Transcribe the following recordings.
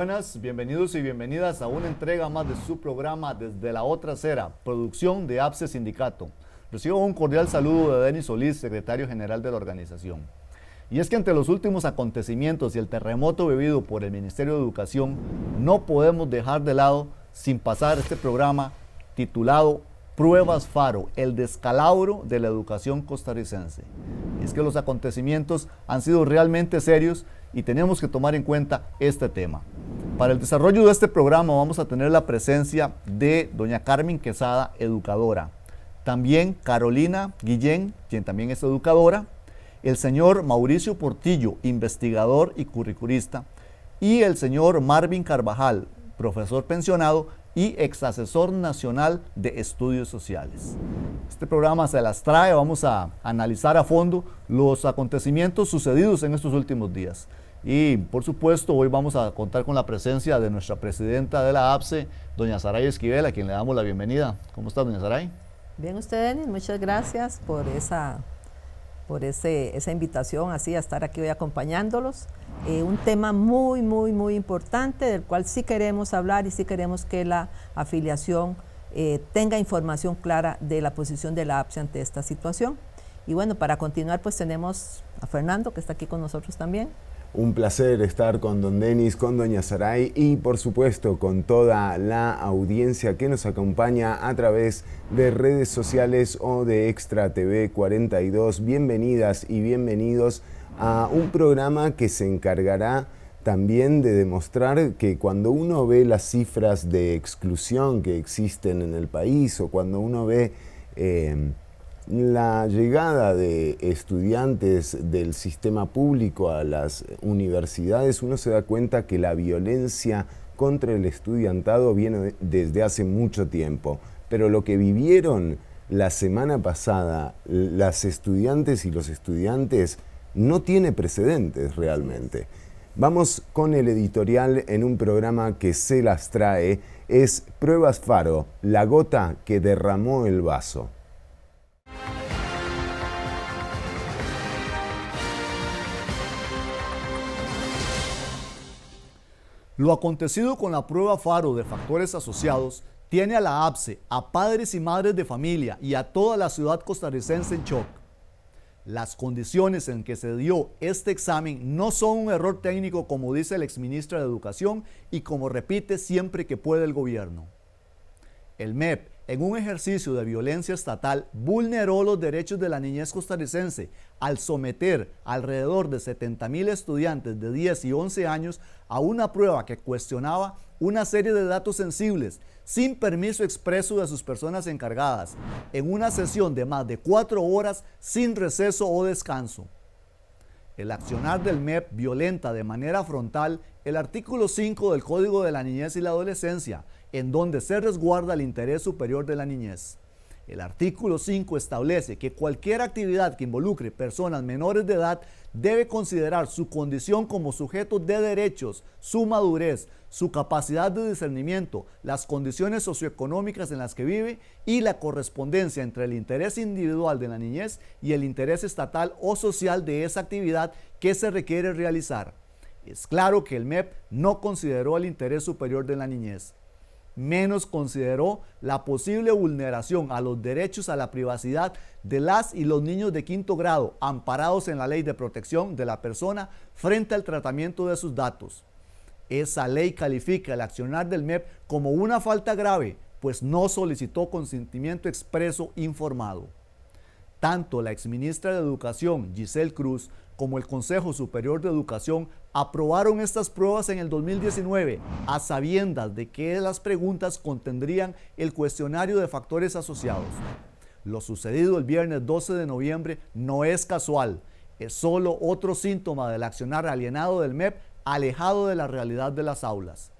buenas, bienvenidos y bienvenidas a una entrega más de su programa Desde la Otra Acera, producción de APSE Sindicato. Recibo un cordial saludo de Denis Solís, secretario general de la organización. Y es que ante los últimos acontecimientos y el terremoto vivido por el Ministerio de Educación, no podemos dejar de lado sin pasar este programa titulado Pruebas Faro, el descalabro de la educación costarricense. Es que los acontecimientos han sido realmente serios y tenemos que tomar en cuenta este tema. Para el desarrollo de este programa vamos a tener la presencia de doña Carmen Quesada, educadora. También Carolina Guillén, quien también es educadora. El señor Mauricio Portillo, investigador y curriculista. Y el señor Marvin Carvajal, profesor pensionado y ex asesor nacional de estudios sociales. Este programa se las trae, vamos a analizar a fondo los acontecimientos sucedidos en estos últimos días. Y por supuesto hoy vamos a contar con la presencia de nuestra presidenta de la APSE, doña Saray Esquivel, a quien le damos la bienvenida. ¿Cómo está, doña Saray? Bien usted, Denis, muchas gracias por esa invitación así a estar aquí hoy acompañándolos. Un tema muy importante del cual sí queremos hablar y sí queremos que la afiliación tenga información clara de la posición de la APSE ante esta situación. Y bueno, para continuar pues tenemos a Fernando, que está aquí con nosotros también. Un placer estar con don Denis, con doña Saray y por supuesto con toda la audiencia que nos acompaña a través de redes sociales o de Extra TV 42. Bienvenidas y bienvenidos a un programa que se encargará también de demostrar que cuando uno ve las cifras de exclusión que existen en el país o cuando uno ve la llegada de estudiantes del sistema público a las universidades, uno se da cuenta que la violencia contra el estudiantado viene desde hace mucho tiempo. Pero lo que vivieron la semana pasada las estudiantes y los estudiantes no tiene precedentes realmente. Vamos con el editorial en un programa que se las trae. Es Pruebas Faro, la gota que derramó el vaso. Lo acontecido con la prueba Faro de factores asociados tiene a la APSE, a padres y madres de familia y a toda la ciudad costarricense en shock. Las condiciones en que se dio este examen no son un error técnico como dice el exministro de Educación y como repite siempre que puede el gobierno. El MEP, en un ejercicio de violencia estatal, vulneró los derechos de la niñez costarricense al someter alrededor de 70,000 estudiantes de 10 y 11 años a una prueba que cuestionaba una serie de datos sensibles sin permiso expreso de sus personas encargadas, en una sesión de más de 4 horas sin receso o descanso. El accionar del MEP violenta de manera frontal el artículo 5 del Código de la Niñez y la Adolescencia, en donde se resguarda el interés superior de la niñez. El artículo 5 establece que cualquier actividad que involucre personas menores de edad debe considerar su condición como sujeto de derechos, su madurez, su capacidad de discernimiento, las condiciones socioeconómicas en las que vive y la correspondencia entre el interés individual de la niñez y el interés estatal o social de esa actividad que se requiere realizar. Es claro que el MEP no consideró el interés superior de la niñez. Menos consideró la posible vulneración a los derechos a la privacidad de las y los niños de quinto grado amparados en la Ley de Protección de la Persona frente al tratamiento de sus datos. Esa ley califica el accionar del MEP como una falta grave, pues no solicitó consentimiento expreso informado. Tanto la exministra de Educación, Giselle Cruz, como el Consejo Superior de Educación aprobaron estas pruebas en el 2019 a sabiendas de que las preguntas contendrían el cuestionario de factores asociados. Lo sucedido el viernes 12 de noviembre no es casual, es solo otro síntoma del accionar alienado del MEP alejado de la realidad de las aulas.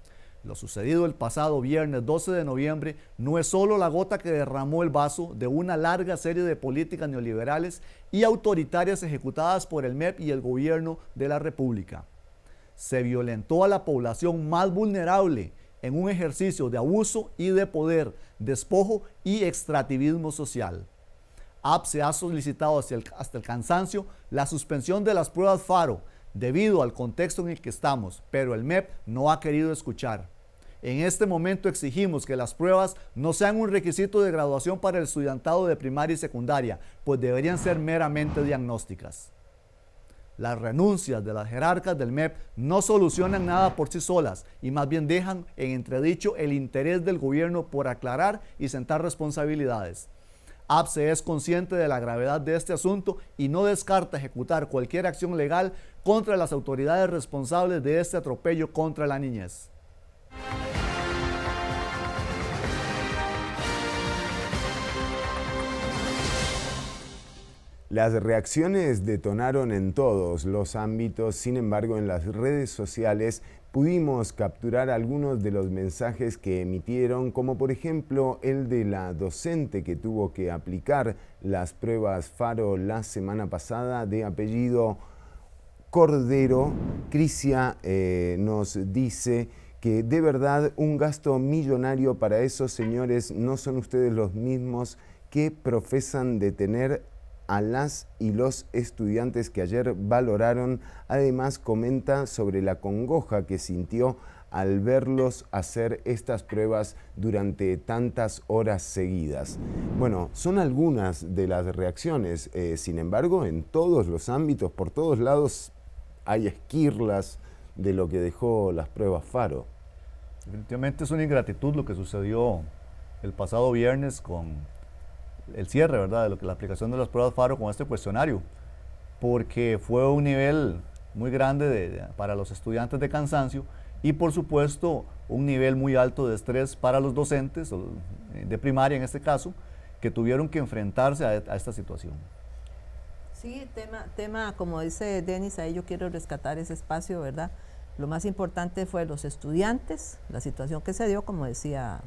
Lo sucedido el pasado viernes 12 de noviembre no es solo la gota que derramó el vaso de una larga serie de políticas neoliberales y autoritarias ejecutadas por el MEP y el gobierno de la República. Se violentó a la población más vulnerable en un ejercicio de abuso y de poder, despojo y extractivismo social. APSE ha solicitado hasta el cansancio la suspensión de las pruebas Faro, debido al contexto en el que estamos, pero el MEP no ha querido escuchar. En este momento exigimos que las pruebas no sean un requisito de graduación para el estudiantado de primaria y secundaria, pues deberían ser meramente diagnósticas. Las renuncias de las jerarcas del MEP no solucionan nada por sí solas y más bien dejan en entredicho el interés del gobierno por aclarar y sentar responsabilidades. APSE es consciente de la gravedad de este asunto y no descarta ejecutar cualquier acción legal contra las autoridades responsables de este atropello contra la niñez. Las reacciones detonaron en todos los ámbitos, sin embargo en las redes sociales pudimos capturar algunos de los mensajes que emitieron, como por ejemplo el de la docente que tuvo que aplicar las pruebas FARO la semana pasada, de apellido Cordero. Crisia nos dice que de verdad un gasto millonario para esos señores. No son ustedes los mismos que profesan de tener a las y los estudiantes que ayer valoraron. Además comenta sobre la congoja que sintió al verlos hacer estas pruebas durante tantas horas seguidas. Bueno, son algunas de las reacciones. Sin embargo, en todos los ámbitos, por todos lados, hay esquirlas de lo que dejó las pruebas FARO. Definitivamente es una ingratitud lo que sucedió el pasado viernes con el cierre, ¿verdad?, de lo que la aplicación de las pruebas FARO con este cuestionario, porque fue un nivel muy grande para los estudiantes de cansancio y por supuesto un nivel muy alto de estrés para los docentes de primaria en este caso, que tuvieron que enfrentarse a esta situación. Sí, tema, como dice Denis, ahí yo quiero rescatar ese espacio, ¿verdad? Lo más importante fue los estudiantes, la situación que se dio, como decía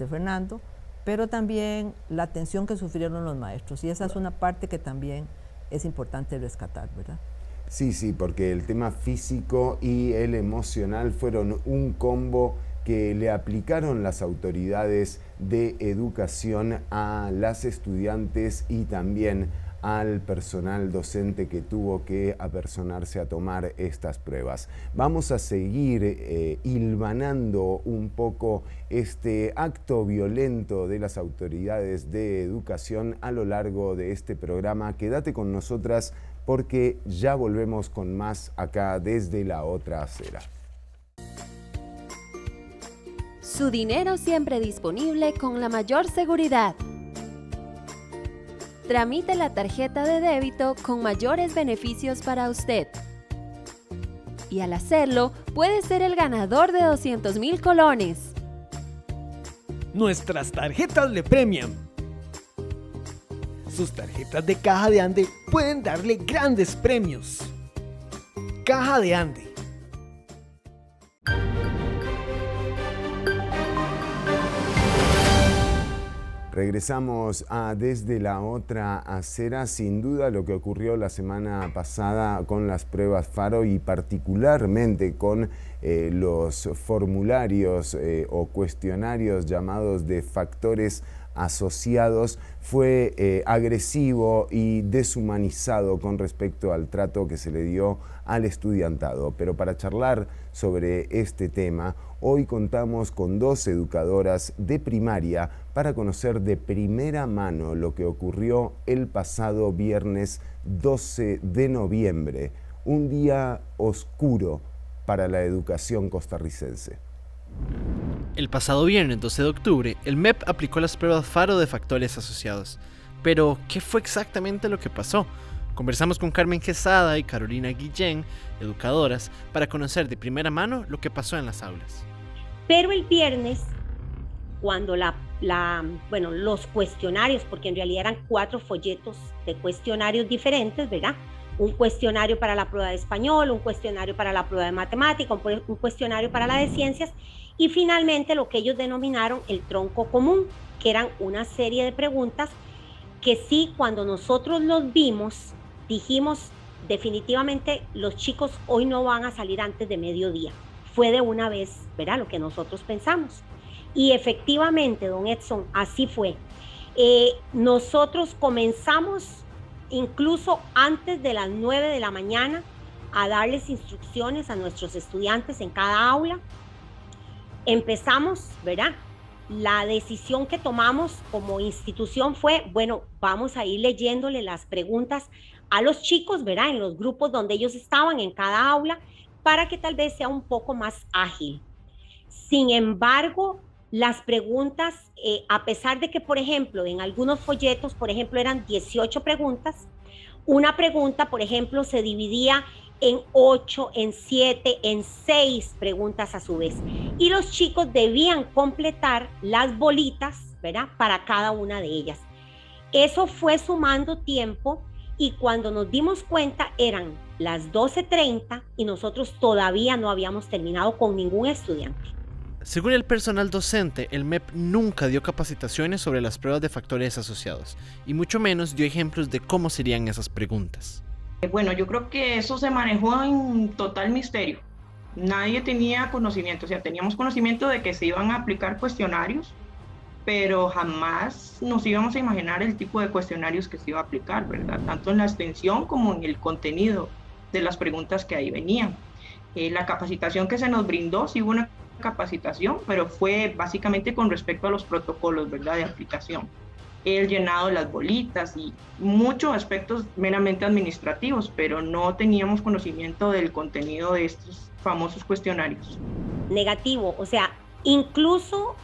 Fernando, pero también la atención que sufrieron los maestros, y esa es una parte que también es importante rescatar, ¿verdad? Sí, porque el tema físico y el emocional fueron un combo que le aplicaron las autoridades de educación a las estudiantes y también al personal docente que tuvo que apersonarse a tomar estas pruebas. Vamos a seguir hilvanando un poco este acto violento de las autoridades de educación a lo largo de este programa. Quédate con nosotras porque ya volvemos con más acá desde la otra acera. Su dinero siempre disponible con la mayor seguridad. Tramite la tarjeta de débito con mayores beneficios para usted. Y al hacerlo, puede ser el ganador de 200,000 colones. Nuestras tarjetas le premian. Sus tarjetas de Caja de Ande pueden darle grandes premios. Caja de Ande. Regresamos a Desde la Otra Acera. Sin duda lo que ocurrió la semana pasada con las pruebas FARO y particularmente con los formularios o cuestionarios llamados de factores asociados fue agresivo y deshumanizado con respecto al trato que se le dio al estudiantado. Pero para charlar sobre este tema, hoy contamos con dos educadoras de primaria para conocer de primera mano lo que ocurrió el pasado viernes 12 de noviembre, un día oscuro para la educación costarricense. El pasado viernes 12 de octubre, el MEP aplicó las pruebas FARO de factores asociados. Pero, ¿qué fue exactamente lo que pasó? Conversamos con Carmen Quesada y Carolina Guillén, educadoras, para conocer de primera mano lo que pasó en las aulas. Pero el viernes, cuando los cuestionarios, porque en realidad eran 4 folletos de cuestionarios diferentes, ¿verdad? Un cuestionario para la prueba de español, un cuestionario para la prueba de matemática, un cuestionario para la de ciencias y finalmente lo que ellos denominaron el tronco común, que eran una serie de preguntas que sí, cuando nosotros los vimos, dijimos definitivamente los chicos hoy no van a salir antes de mediodía. Fue de una vez, ¿verdad? Lo que nosotros pensamos. Y efectivamente, don Edson, así fue. Nosotros comenzamos incluso antes de las 9 de la mañana a darles instrucciones a nuestros estudiantes en cada aula. Empezamos, ¿verdad? La decisión que tomamos como institución fue, bueno, vamos a ir leyéndole las preguntas a los chicos, ¿verdad? En los grupos donde ellos estaban en cada aula, para que tal vez sea un poco más ágil. Sin embargo, las preguntas, a pesar de que, por ejemplo, en algunos folletos, por ejemplo, eran 18 preguntas, una pregunta, por ejemplo, se dividía en 8, en 7, en 6 preguntas a su vez. Y los chicos debían completar las bolitas, ¿verdad? Para cada una de ellas. Eso fue sumando tiempo y cuando nos dimos cuenta eran las 12:30 y nosotros todavía no habíamos terminado con ningún estudiante. Según el personal docente, el MEP nunca dio capacitaciones sobre las pruebas de factores asociados, y mucho menos dio ejemplos de cómo serían esas preguntas. Bueno, yo creo que eso se manejó en total misterio. Nadie tenía conocimiento, o sea, teníamos conocimiento de que se iban a aplicar cuestionarios, pero jamás nos íbamos a imaginar el tipo de cuestionarios que se iba a aplicar, ¿verdad? Tanto en la extensión como en el contenido de las preguntas que ahí venían. La capacitación que se nos brindó, sí hubo una capacitación, pero fue básicamente con respecto a los protocolos, ¿verdad?, de aplicación. El llenado de las bolitas y muchos aspectos meramente administrativos, pero no teníamos conocimiento del contenido de estos famosos cuestionarios. Negativo, o sea, incluso,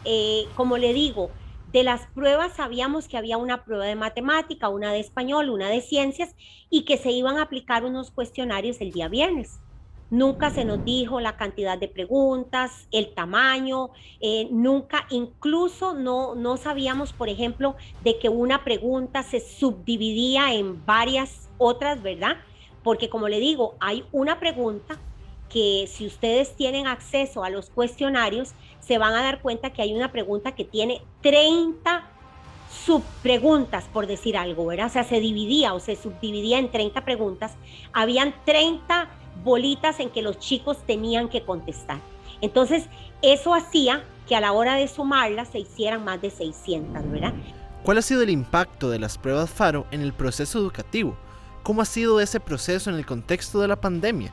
como le digo, de las pruebas sabíamos que había una prueba de matemática, una de español, una de ciencias, y que se iban a aplicar unos cuestionarios el día viernes. Nunca se nos dijo la cantidad de preguntas, el tamaño, nunca, incluso no sabíamos, por ejemplo, de que una pregunta se subdividía en varias otras, ¿verdad? Porque como le digo, hay una pregunta que si ustedes tienen acceso a los cuestionarios, se van a dar cuenta que hay una pregunta que tiene 30 subpreguntas, por decir algo, ¿verdad? O sea, se dividía o se subdividía en 30 preguntas. Habían 30 bolitas en que los chicos tenían que contestar. Entonces, eso hacía que a la hora de sumarlas se hicieran más de 600, ¿verdad? ¿Cuál ha sido el impacto de las pruebas FARO en el proceso educativo? ¿Cómo ha sido ese proceso en el contexto de la pandemia?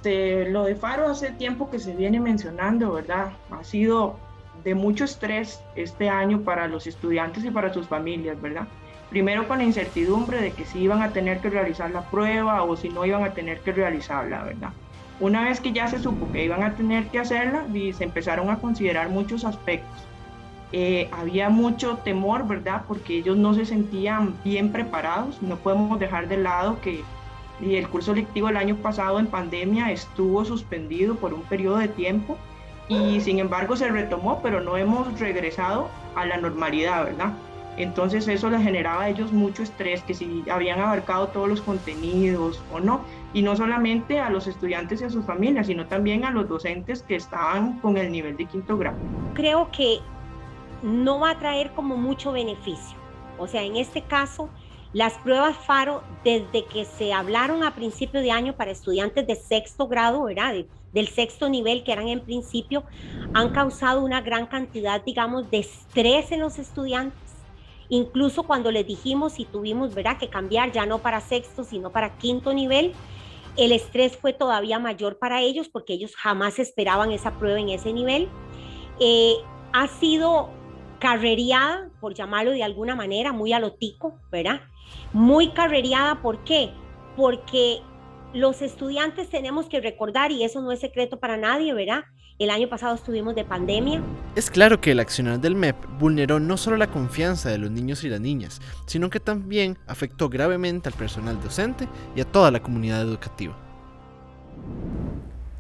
Lo de FARO hace tiempo que se viene mencionando, ¿verdad? Ha sido de mucho estrés este año para los estudiantes y para sus familias, ¿verdad? Primero con la incertidumbre de que si iban a tener que realizar la prueba o si no iban a tener que realizarla, ¿verdad? Una vez que ya se supo que iban a tener que hacerla, y se empezaron a considerar muchos aspectos. Había mucho temor, ¿verdad? Porque ellos no se sentían bien preparados. No podemos dejar de lado que el curso lectivo el año pasado en pandemia estuvo suspendido por un periodo de tiempo y sin embargo se retomó, pero no hemos regresado a la normalidad, ¿verdad? Entonces eso les generaba a ellos mucho estrés, que si habían abarcado todos los contenidos o no, y no solamente a los estudiantes y a sus familias, sino también a los docentes que estaban con el nivel de quinto grado. Creo que no va a traer como mucho beneficio. O sea, en este caso, las pruebas FARO, desde que se hablaron a principio de año para estudiantes de sexto grado, ¿verdad? Del sexto nivel, que eran en principio, han causado una gran cantidad, digamos, de estrés en los estudiantes. Incluso cuando les dijimos y tuvimos, ¿verdad?, que cambiar ya no para sexto, sino para quinto nivel, el estrés fue todavía mayor para ellos porque ellos jamás esperaban esa prueba en ese nivel. Ha sido carrereada, por llamarlo de alguna manera, muy a lo tico, ¿verdad? Muy carrereada, ¿por qué? Porque los estudiantes tenemos que recordar, y eso no es secreto para nadie, ¿verdad? El año pasado estuvimos de pandemia. Es claro que el accionar del MEP vulneró no solo la confianza de los niños y las niñas, sino que también afectó gravemente al personal docente y a toda la comunidad educativa.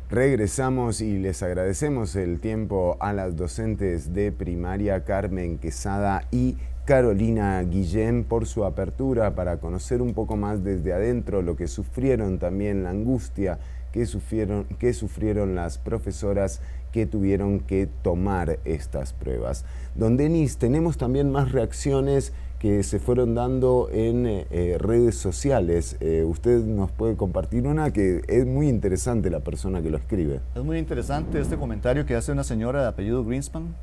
Regresamos y les agradecemos el tiempo a las docentes de primaria Carmen Quesada y Carolina Guillén por su apertura para conocer un poco más desde adentro lo que sufrieron, también la angustia que sufrieron las profesoras que tuvieron que tomar estas pruebas. Don Denis, tenemos también más reacciones que se fueron dando en redes sociales. Usted nos puede compartir una que es muy interesante, la persona que lo escribe. Es muy interesante este comentario que hace una señora de apellido Greenspan.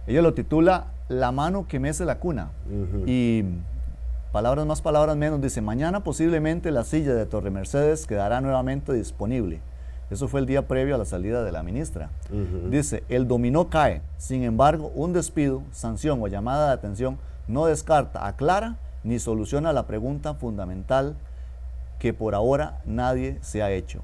Ella lo titula "La mano que mece la cuna". Y palabras más, palabras menos, dice, mañana posiblemente la silla de Torre Mercedes quedará nuevamente disponible. Eso fue el día previo a la salida de la ministra. Dice, el dominó cae, sin embargo, un despido, sanción o llamada de atención no descarta, aclara ni soluciona la pregunta fundamental que por ahora nadie se ha hecho.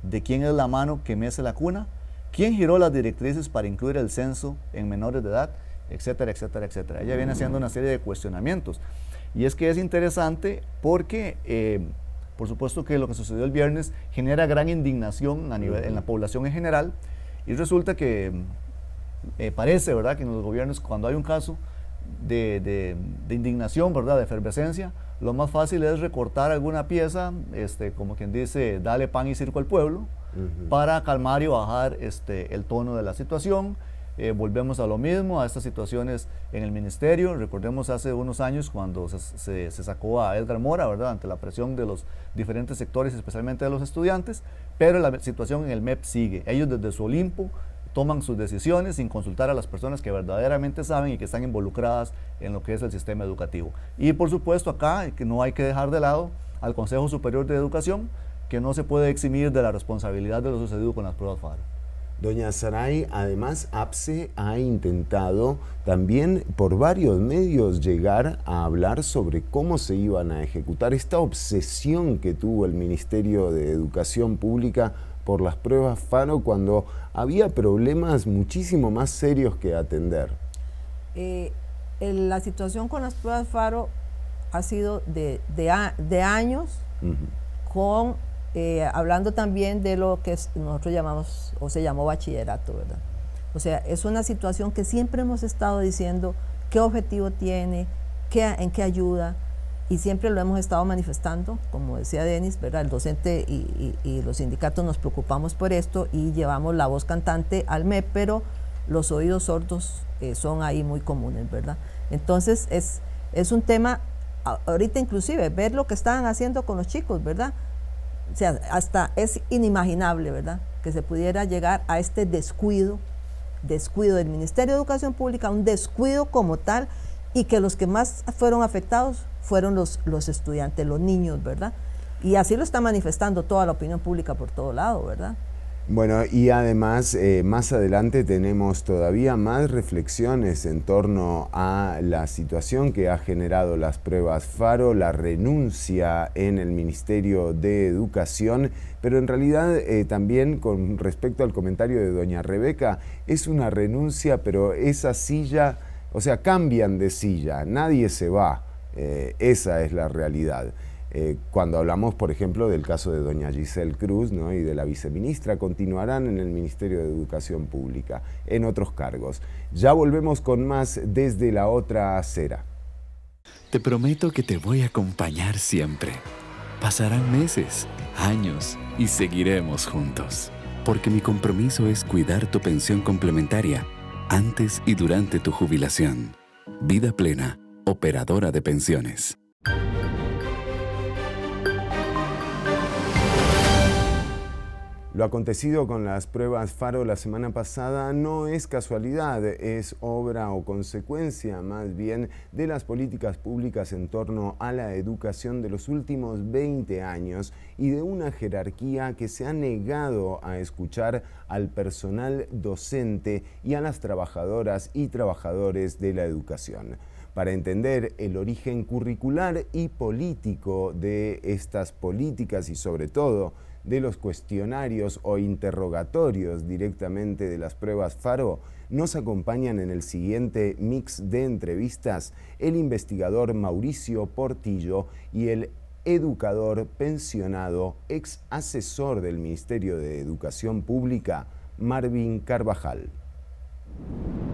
¿De quién es la mano que mece la cuna? ¿Quién giró las directrices para incluir el censo en menores de edad? Etcétera, etcétera, etcétera. Ella viene haciendo una serie de cuestionamientos. Y es que es interesante porque, por supuesto que lo que sucedió el viernes genera gran indignación a nivel, en la población en general, y resulta que parece, ¿verdad?, que en los gobiernos, cuando hay un caso de indignación, ¿verdad?, de efervescencia, lo más fácil es recortar alguna pieza, como quien dice, dale pan y circo al pueblo, para calmar y bajar el tono de la situación. Volvemos a lo mismo, a estas situaciones en el ministerio. Recordemos hace unos años cuando se sacó a Edgar Mora, ¿verdad?, ante la presión de los diferentes sectores, especialmente de los estudiantes, pero la situación en el MEP sigue. Ellos desde su Olimpo toman sus decisiones sin consultar a las personas que verdaderamente saben y que están involucradas en lo que es el sistema educativo. Y por supuesto acá que no hay que dejar de lado al Consejo Superior de Educación, que no se puede eximir de la responsabilidad de lo sucedido con las pruebas FARO. Doña Saray, además APSE ha intentado también por varios medios llegar a hablar sobre cómo se iban a ejecutar esta obsesión que tuvo el Ministerio de Educación Pública por las pruebas FARO cuando había problemas muchísimo más serios que atender. La situación con las pruebas FARO ha sido de años, con hablando también de lo que nosotros llamamos o se llamó bachillerato, ¿verdad? O sea, es una situación que siempre hemos estado diciendo qué objetivo tiene, en qué ayuda, y siempre lo hemos estado manifestando, como decía Denis, ¿verdad? El docente y los sindicatos nos preocupamos por esto y llevamos la voz cantante al MEP, pero los oídos sordos son ahí muy comunes, ¿verdad? Entonces es un tema, ahorita inclusive, ver lo que estaban haciendo con los chicos, ¿verdad? O sea, hasta es inimaginable, ¿verdad?, que se pudiera llegar a este descuido del Ministerio de Educación Pública, un descuido como tal, y que los que más fueron afectados fueron los estudiantes, los niños, ¿verdad? Y así lo está manifestando toda la opinión pública por todo lado, ¿verdad? Bueno, y además más adelante tenemos todavía más reflexiones en torno a la situación que ha generado las pruebas FARO, la renuncia en el Ministerio de Educación, pero en realidad también con respecto al comentario de doña Rebeca, es una renuncia, pero esa silla, o sea, cambian de silla, nadie se va, esa es la realidad. Cuando hablamos, por ejemplo, del caso de doña Giselle Cruz, ¿no?, y de la viceministra, continuarán en el Ministerio de Educación Pública, en otros cargos. Ya volvemos con más desde la otra acera. Te prometo que te voy a acompañar siempre. Pasarán meses, años y seguiremos juntos. Porque mi compromiso es cuidar tu pensión complementaria antes y durante tu jubilación. Vida Plena, operadora de pensiones. Lo acontecido con las pruebas FARO la semana pasada no es casualidad, es obra o consecuencia más bien de las políticas públicas en torno a la educación de los últimos 20 años y de una jerarquía que se ha negado a escuchar al personal docente y a las trabajadoras y trabajadores de la educación. Para entender el origen curricular y político de estas políticas y sobre todo de los cuestionarios o interrogatorios directamente de las pruebas FARO, nos acompañan en el siguiente mix de entrevistas el investigador Mauricio Portillo y el educador pensionado, ex asesor del Ministerio de Educación Pública, Marvin Carvajal.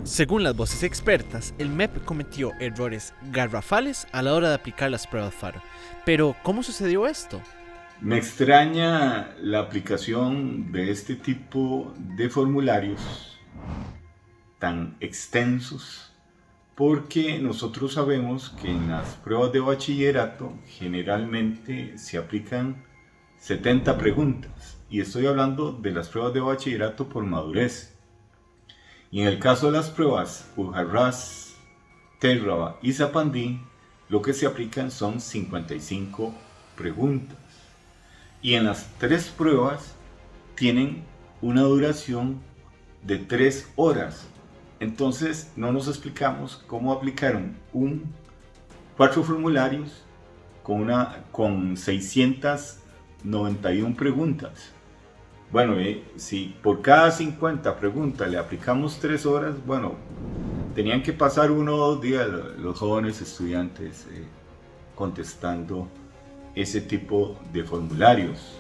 Según las voces expertas, el MEP cometió errores garrafales a la hora de aplicar las pruebas FARO. Pero, ¿cómo sucedió esto? Me extraña la aplicación de este tipo de formularios tan extensos, porque nosotros sabemos que en las pruebas de bachillerato generalmente se aplican 70 preguntas, y estoy hablando de las pruebas de bachillerato por madurez. Y en el caso de las pruebas Pujarrás, Terraba y Zapandí, lo que se aplican son 55 preguntas. Y en las 3 pruebas tienen una duración de 3 horas. Entonces no nos explicamos cómo aplicaron 4 formularios con 691 preguntas. Bueno, si por cada 50 preguntas le aplicamos 3 horas, bueno, tenían que pasar 1 o 2 días los jóvenes estudiantes contestando ese tipo de formularios.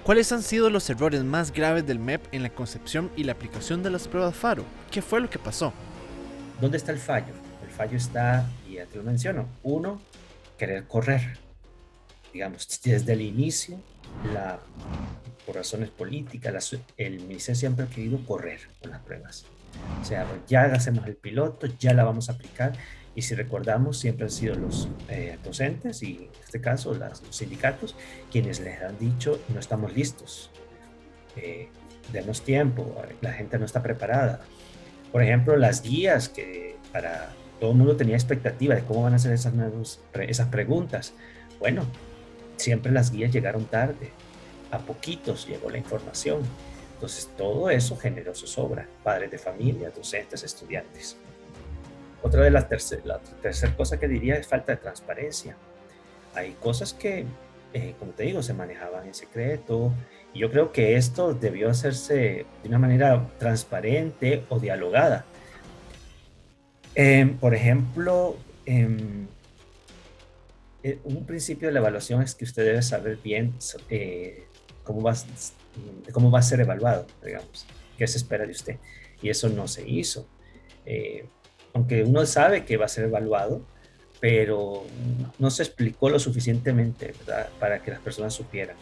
¿Cuáles han sido los errores más graves del MEP en la concepción y la aplicación de las pruebas FARO? ¿Qué fue lo que pasó? ¿Dónde está el fallo? El fallo está, y ya te lo menciono, 1, querer correr. Digamos, desde el inicio, por razones políticas, el ministerio siempre ha querido correr con las pruebas. O sea, ya hacemos el piloto, ya la vamos a aplicar, y si recordamos, siempre han sido los docentes, y en este caso los sindicatos, quienes les han dicho, no estamos listos, denos tiempo, la gente no está preparada. Por ejemplo, las guías que para todo el mundo tenía expectativa de cómo van a ser esas preguntas. Bueno, siempre las guías llegaron tarde, a poquitos llegó la información. Entonces todo eso generó zozobra, padres de familia, docentes, estudiantes. Otra de la tercera cosa que diría es falta de transparencia. Hay cosas que, como te digo, se manejaban en secreto, y yo creo que esto debió hacerse de una manera transparente o dialogada. Por ejemplo, un principio de la evaluación es que usted debe saber bien cómo va a ser evaluado, digamos, qué se espera de usted, y eso no se hizo. Aunque uno sabe que va a ser evaluado, pero no se explicó lo suficientemente, ¿verdad?, para que las personas supieran.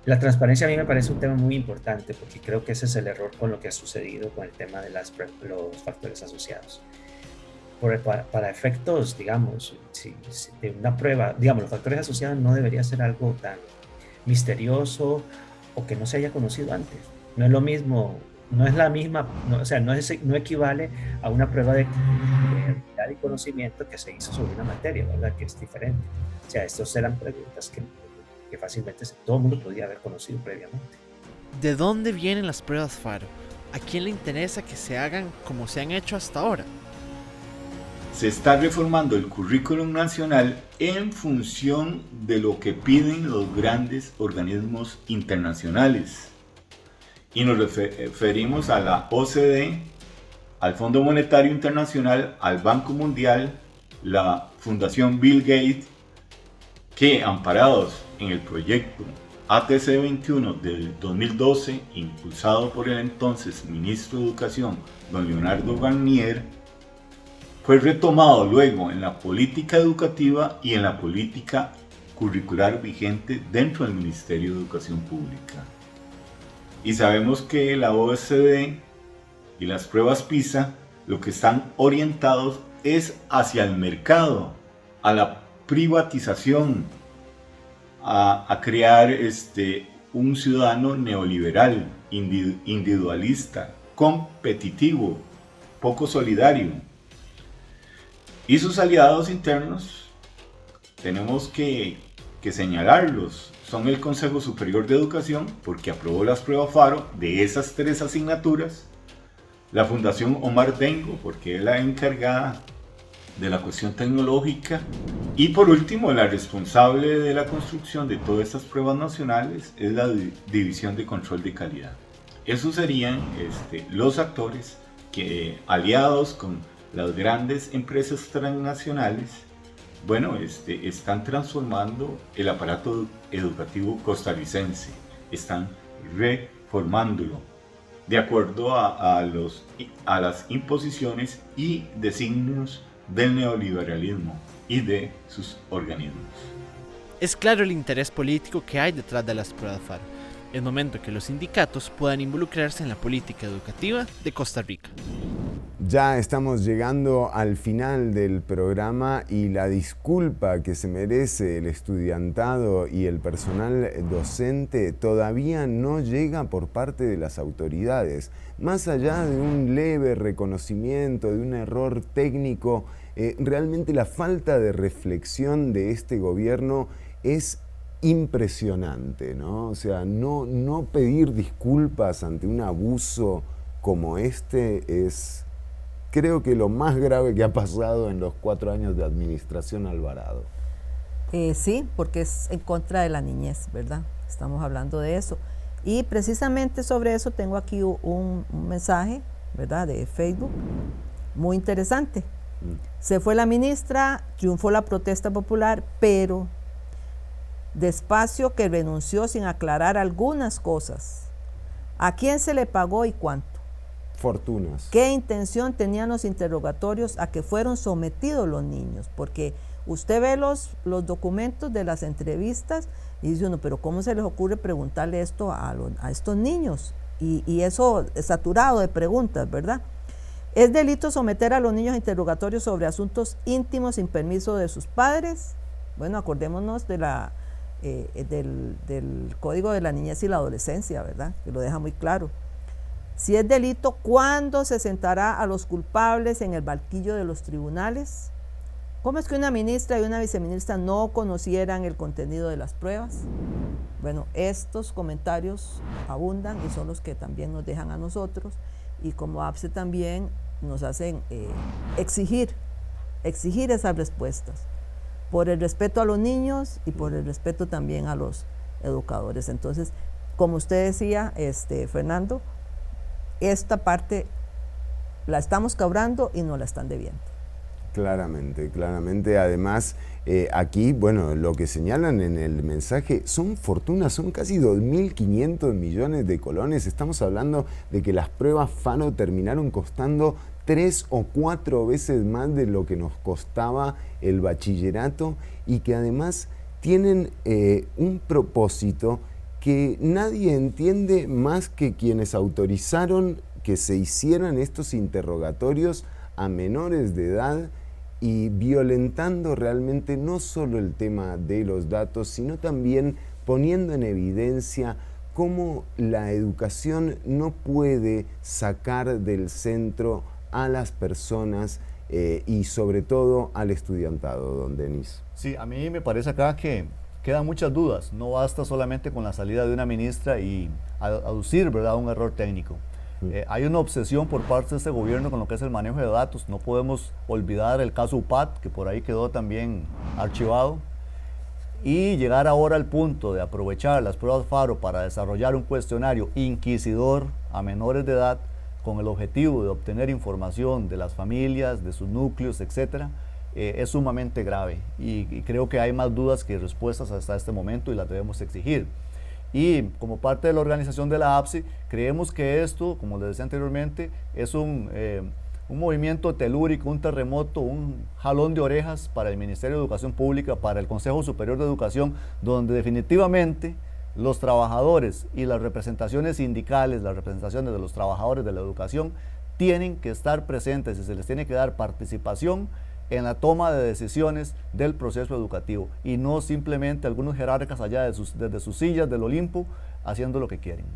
La transparencia a mí me parece un tema muy importante, porque creo que ese es el error con lo que ha sucedido con el tema de los factores asociados. Para efectos, digamos, de una prueba, digamos, los factores asociados no debería ser algo tan misterioso o que no se haya conocido antes. No es lo mismo, no es la misma, no equivale a una prueba de habilidad y conocimiento que se hizo sobre una materia, ¿verdad?, que es diferente. O sea, estas eran preguntas que fácilmente todo el mundo podía haber conocido previamente. ¿De dónde vienen las pruebas FARO? ¿A quién le interesa que se hagan como se han hecho hasta ahora? Se está reformando el currículum nacional en función de lo que piden los grandes organismos internacionales. Y nos referimos a la OCDE, al Fondo Monetario Internacional, al Banco Mundial, la Fundación Bill Gates, que amparados en el proyecto ATC 21 del 2012, impulsado por el entonces ministro de Educación, don Leonardo Garnier, fue retomado luego en la política educativa y en la política curricular vigente dentro del Ministerio de Educación Pública. Y sabemos que la OCDE y las pruebas PISA lo que están orientados es hacia el mercado, a la privatización, a crear un ciudadano neoliberal, individualista, competitivo, poco solidario. Y sus aliados internos, tenemos que señalarlos, son el Consejo Superior de Educación, porque aprobó las pruebas FARO de esas 3 asignaturas, la Fundación Omar Dengo, porque es la encargada de la cuestión tecnológica, y por último, la responsable de la construcción de todas estas pruebas nacionales es la División de Control de Calidad. Esos serían los actores que, aliados con las grandes empresas transnacionales, están transformando el aparato educativo costarricense, están reformándolo de acuerdo a las imposiciones y designios del neoliberalismo y de sus organismos. Es claro el interés político que hay detrás de las pruebas FARO. Es momento que los sindicatos puedan involucrarse en la política educativa de Costa Rica. Ya estamos llegando al final del programa y la disculpa que se merece el estudiantado y el personal docente todavía no llega por parte de las autoridades. Más allá de un leve reconocimiento, de un error técnico, realmente la falta de reflexión de este gobierno es impresionante, ¿no? O sea, no pedir disculpas ante un abuso como este es, creo que lo más grave que ha pasado en los 4 años de administración Alvarado. Sí, porque es en contra de la niñez, ¿verdad? Estamos hablando de eso. Y precisamente sobre eso tengo aquí un mensaje, ¿verdad? De Facebook, muy interesante. Se fue la ministra, triunfó la protesta popular, pero despacio que renunció sin aclarar algunas cosas. ¿A quién se le pagó y cuánto? Fortunas. ¿Qué intención tenían los interrogatorios a que fueron sometidos los niños? Porque usted ve los documentos de las entrevistas y dice uno, pero ¿cómo se les ocurre preguntarle esto a estos niños? Y eso es saturado de preguntas, ¿verdad? ¿Es delito someter a los niños a interrogatorios sobre asuntos íntimos sin permiso de sus padres? Bueno, acordémonos de del Código de la Niñez y la Adolescencia, ¿verdad? Que lo deja muy claro. Si es delito, ¿cuándo se sentará a los culpables en el banquillo de los tribunales? ¿Cómo es que una ministra y una viceministra no conocieran el contenido de las pruebas? Bueno, estos comentarios abundan y son los que también nos dejan a nosotros y como APSE también nos hacen exigir esas respuestas por el respeto a los niños y por el respeto también a los educadores. Entonces, como usted decía, Fernando, esta parte la estamos cobrando y no la están debiendo. Claramente, claramente. Además, aquí, bueno, lo que señalan en el mensaje son fortunas, son casi 2.500 millones de colones. Estamos hablando de que las pruebas FARO terminaron costando 3 o 4 veces más de lo que nos costaba el bachillerato y que además tienen un propósito que nadie entiende más que quienes autorizaron que se hicieran estos interrogatorios a menores de edad y violentando realmente no solo el tema de los datos, sino también poniendo en evidencia cómo la educación no puede sacar del centro a las personas y sobre todo al estudiantado, don Denis. Sí, a mí me parece acá que quedan muchas dudas. No basta solamente con la salida de una ministra y aducir, ¿verdad?, un error técnico. Hay una obsesión por parte de este gobierno con lo que es el manejo de datos. No podemos olvidar el caso UPAD, que por ahí quedó también archivado. Y llegar ahora al punto de aprovechar las pruebas FARO para desarrollar un cuestionario inquisidor a menores de edad con el objetivo de obtener información de las familias, de sus núcleos, etcétera, es sumamente grave y creo que hay más dudas que respuestas hasta este momento y las debemos exigir. Y como parte de la organización de la APSE, creemos que esto, como les decía anteriormente, es un movimiento telúrico, un terremoto, un jalón de orejas para el Ministerio de Educación Pública, para el Consejo Superior de Educación, donde definitivamente los trabajadores y las representaciones sindicales, las representaciones de los trabajadores de la educación, tienen que estar presentes y se les tiene que dar participación en la toma de decisiones del proceso educativo y no simplemente algunos jerarcas allá desde sus sillas del Olimpo haciendo lo que quieren.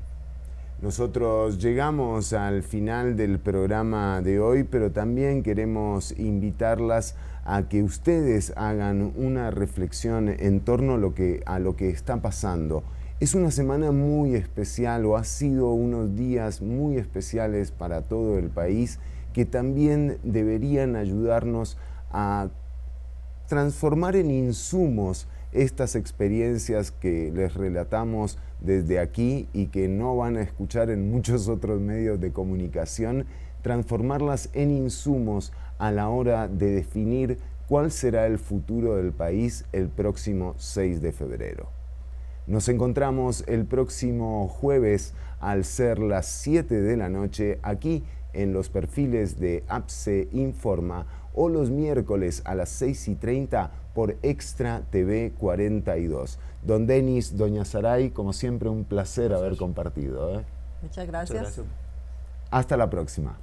Nosotros llegamos al final del programa de hoy, pero también queremos invitarlas a que ustedes hagan una reflexión en torno a lo que está pasando. Es una semana muy especial o ha sido unos días muy especiales para todo el país que también deberían ayudarnos a transformar en insumos estas experiencias que les relatamos desde aquí y que no van a escuchar en muchos otros medios de comunicación, transformarlas en insumos a la hora de definir cuál será el futuro del país el próximo 6 de febrero. Nos encontramos el próximo jueves al ser las 7 de la noche aquí en los perfiles de APSE Informa o los miércoles a las 6:30 por Extra TV 42. Don Denis, doña Saray, como siempre un placer haber compartido. Muchas gracias. Hasta la próxima.